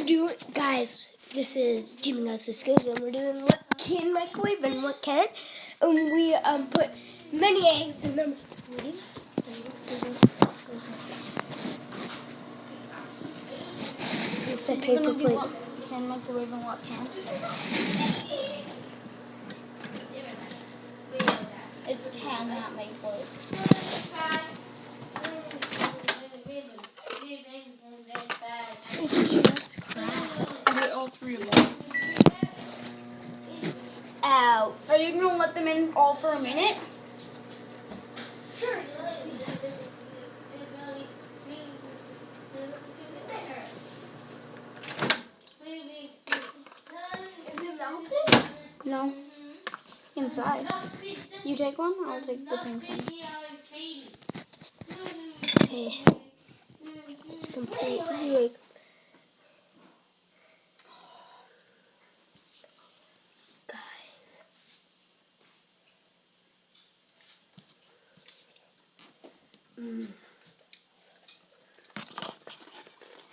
doing, guys, this is Jimmy Guys with Skills, and we're doing what can microwave and what can't. And we put many eggs in the microwave. And we'll see what goes in. It's a paper plate. What can microwave and what can't? It's can, not microwave. It's just crap. I did all three of them. Ow. Are you going to let them in all for a minute? Sure. Is it melted? No. Inside. You take one, I'll take the pink one. Okay. It's completely like. Guys.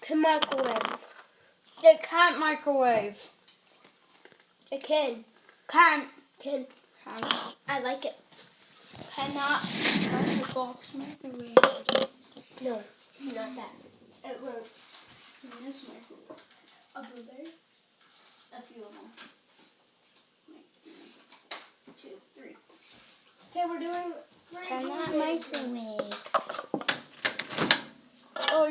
Can microwave. They can't microwave. It can. Can't. Can. I like it. Cannot. Box microwave. No, not that. It won't. This microwave. A blueberry? A few of them. 2, 3. Okay, we're doing. Cannot microwave. Oh,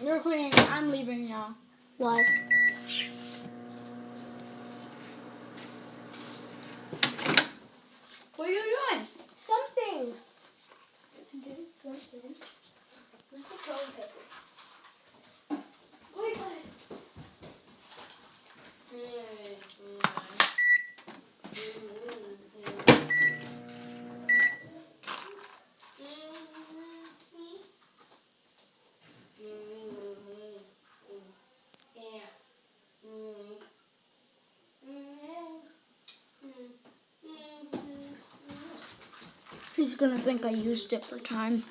you're cleaning. I'm leaving now. Why? What are you doing? Something. I'm doing something. Where's the toilet paper? Wait, guys. He's gonna think I used it for time.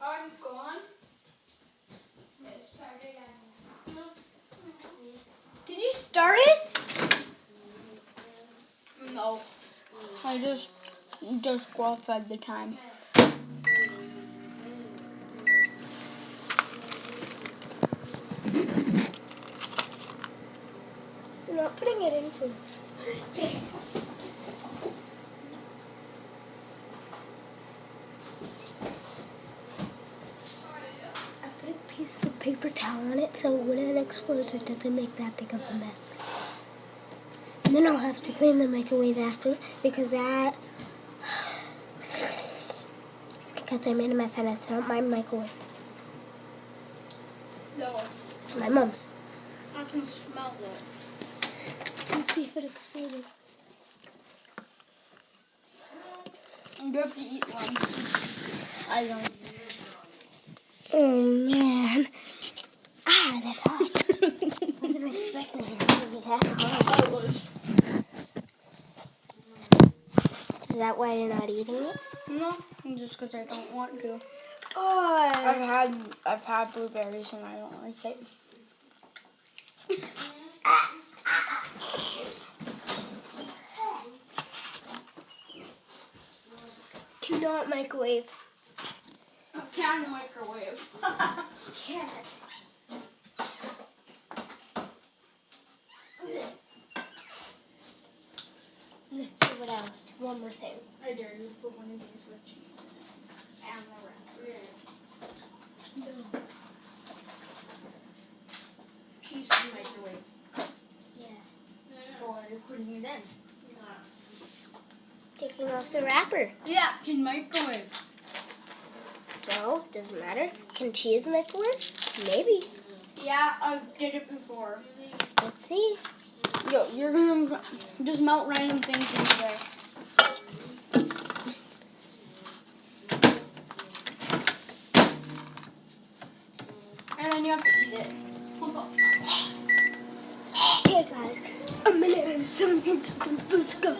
I'm gone. Did you start it? No. I just qualified the time. You're not putting it in for Thanks. I put a piece of paper towel on it so when it explodes it doesn't make that big of a mess. And then I'll have to clean the microwave after because I made a mess and it's not my microwave. No. It's my mom's. I can smell it. Let's see if it exploded. I'm going to eat one. I don't. Oh man. Ah, that's hot. I wasn't expecting it to be that hot. Is that why you're not eating it? No, just because I don't want to. Oh. I've had blueberries and I don't like it. Cannot microwave. I can microwave. Can't. Let's see what else. One more thing. I dare you to put one of these with cheese and the wrapper. No. Cheese in microwave. Yeah. Or you're putting it in. Taking off the wrapper. Yeah, can microwave. So, doesn't matter. Can cheese microwave? Maybe. Yeah, I did it before. Let's see. Yo, you're gonna just melt random things into there. And then you have to eat it. Okay, guys. A minute and 17 seconds. Let's go.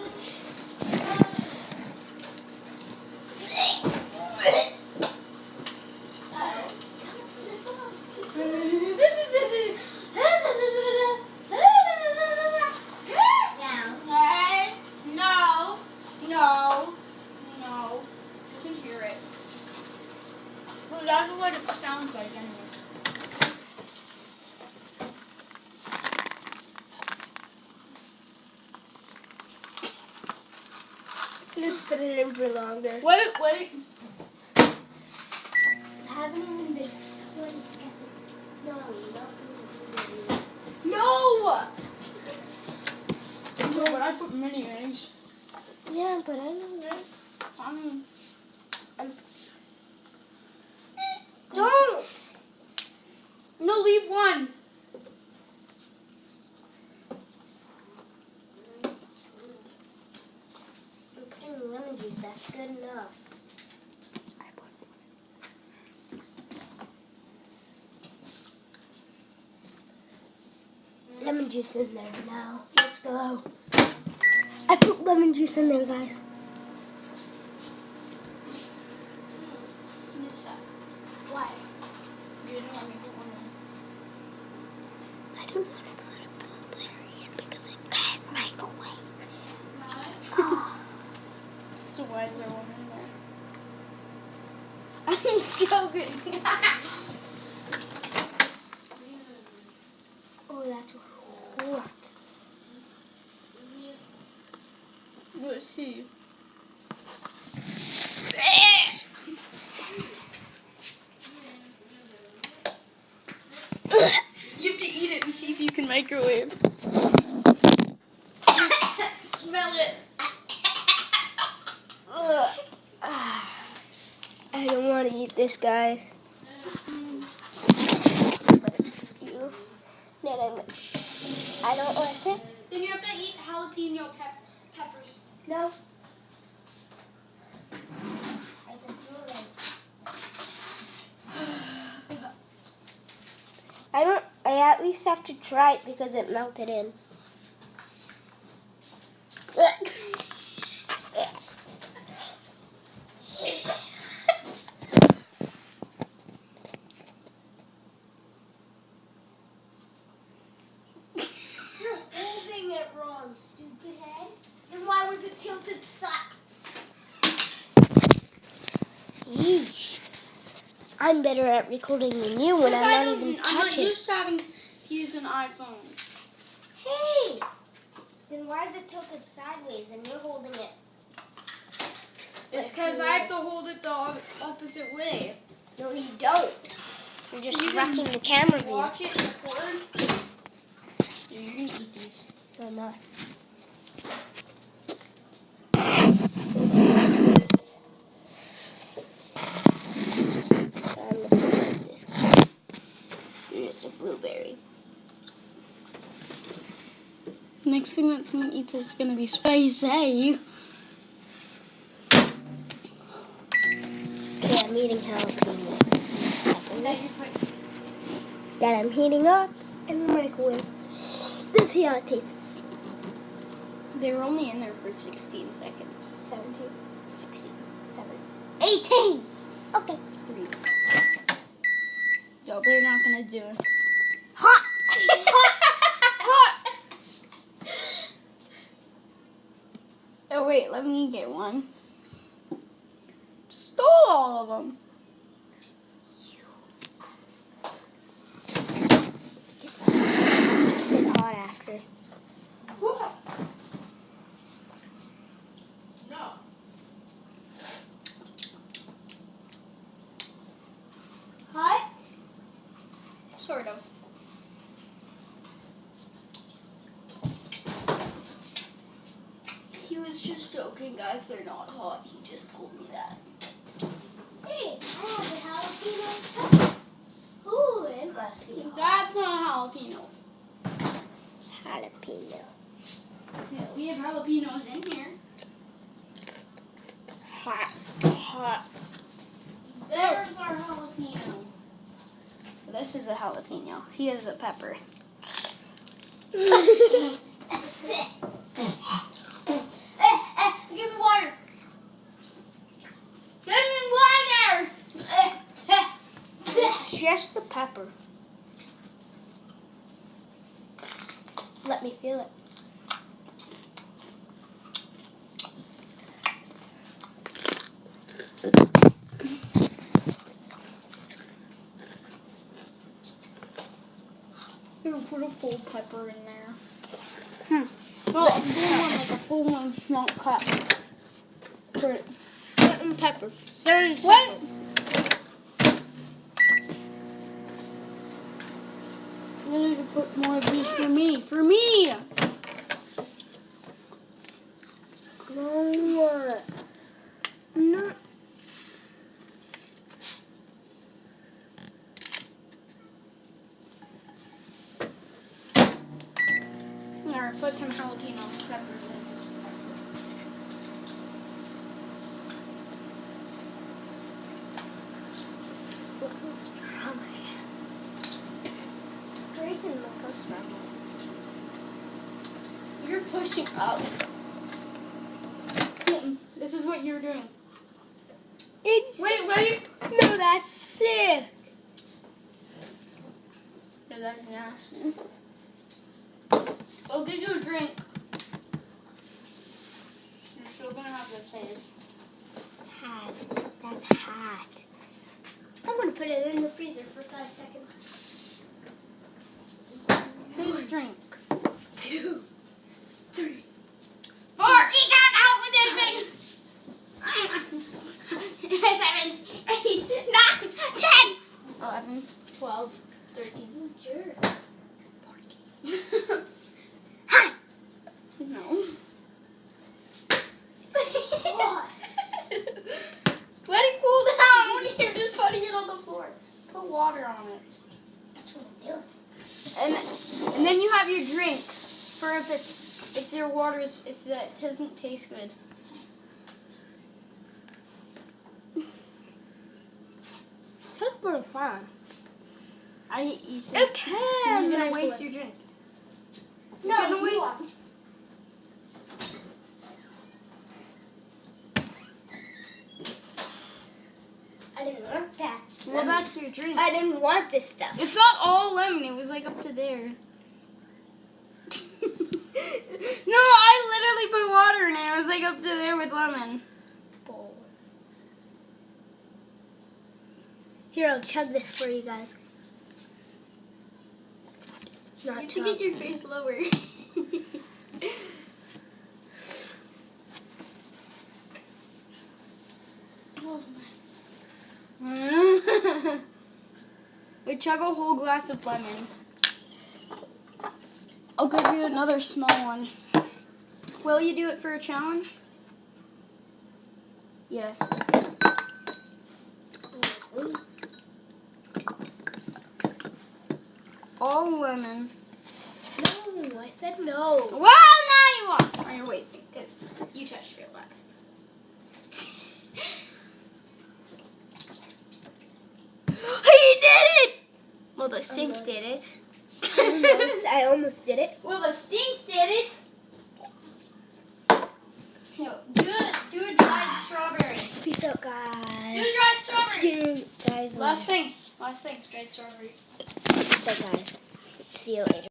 Let's put it in for longer. Wait. I haven't even been 20 seconds. No, not 20. No! No, but I put mini eggs. Yeah, but I know that. Don't! No, leave one. I'm putting lemon juice. That's good enough. Lemon juice in there now. Let's go. I put lemon juice in there, guys. Why? You didn't let me put one I don't want to put a blueberry in because it can't microwave. in. So why is there one in there? I'm so good. Oh, that's hot. Let's see. You have to eat it and see if you can microwave. Smell it. I don't want to eat this, guys. But it's for you. Then I don't listen. Then you have to eat jalapeno peppers. No. I at least have to try it because it melted in. You're holding it wrong, stupid head. Then why was it tilted side? Yeesh. I'm better at recording than you when I'm not even I'm not touching. used to having to use an iPhone. Hey! Then why is it tilted sideways and you're holding it? It's because I have to hold it the opposite way. No, you don't. You're just You wrecking the camera view. Watch it and record. Yeah, you're going to eat these. No, I'm not. I'm gonna put this. Here's a blueberry. Next thing that someone eats is going to be spicy. Okay, I'm eating jalapenos. That I'm heating up in the microwave. Let's see how it tastes. They were only in there for 16 seconds. 17, 16, 17, 18! Okay. Yo, they're not going to do it. Hot! Hot! Oh, wait, let me get one. Stole all of them. It's a bit hot after. No. Hot? Sort of. He was just joking, guys. They're not hot. He just told me that. Hey, I have a jalapeno pepper. Ooh, it must be hot. That's not jalapeno. Jalapeno. Yeah, we have jalapenos in here. Hot. Hot. There's our jalapeno. This is a jalapeno. He is a pepper. Give me water. Give me water! It's just the pepper. Let me feel it. You put a full pepper in there. Hmm. Well, a full one, like a full one, not cut. for salt and pepper. 30 What? seconds. You need to put more of these for me. For me! No. No. Here, put some jalapeno peppers in. Look how strong I am. Grayson, look how strong I am. You're pushing up. This is what you're doing. It's Wait. No, that's sick. Yeah, that's nasty. I'll give you a drink. You're still gonna have the taste. Hot. That's hot. I'm gonna put it in the freezer for 5 seconds. Whose drink? 2, 3. 4. You can't out with this thing. 7, 8, 9, 10, 11, 12, 13. You jerk. 14. Hi. No. What? Let it cool down. You're just putting it on the floor. Put water on it. That's what I'm doing. And then you have your drink for if your water is if that doesn't taste good. That's pretty fun. You said Okay. you're gonna waste your drink. No, You're gonna you waste. are. I didn't want that. Well, that's your drink. I didn't want this stuff. It's not all lemon. It was like up to there. No, I literally put water in it. It was like up to there with lemon. Bowl. Here, I'll chug this for you guys. You Not have to get your face lower. We chug a whole glass of lemon. I'll give you another small one. Will you do it for a challenge? Yes. All lemon. No, I said no. Well, now you want. Or you're wasting because you touched it last. He did it! Well, the sink Almost. did it. I almost did it. Well, the sink did it. Here, do a dried strawberry. Peace out, Do guys. dried strawberry. See you guys later. Last thing, dried strawberry. Peace out, guys. See you later.